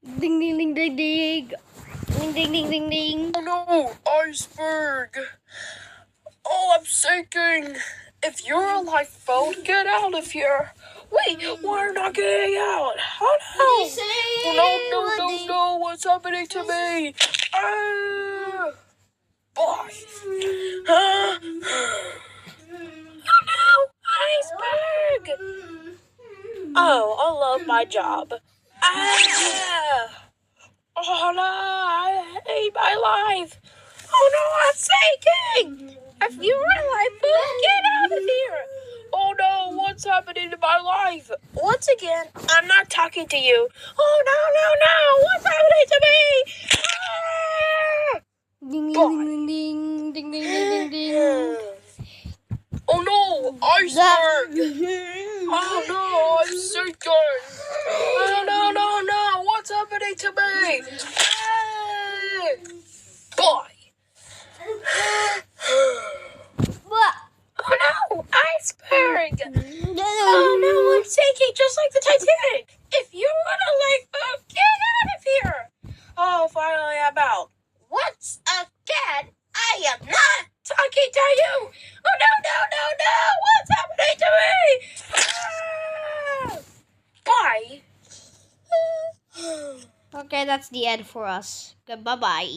Ding ding ding ding ding. Ding ding ding ding ding. Oh no, iceberg! Oh, I'm sinking! If you're a lifeboat, get out of here! Wait, we're not getting out! Oh no! Oh no, what's happening to me? Ah! Boy! Ah! Oh no, iceberg! Oh, I love my job. Ah! Oh no, I hate my life. Oh no, I'm sinking! If you're alive, get out of here! Oh no, what's happening to my life? Once again, I'm not talking to you. Oh no, what's happening to me? Ah! Ding ding ding ding ding ding ding ding. Oh no, iceberg! Oh no, I'm sinking! Oh no, what's happening to me? Ah! Boy! Oh no, iceberg! Oh no, I'm sinking just like the Titanic! If you want to lifeboat, get out of here! Oh, finally I'm out. Once again, I am not talking to you! Oh no, what's happening to me? Ah! Bye! Okay, that's the end for us. Bye bye.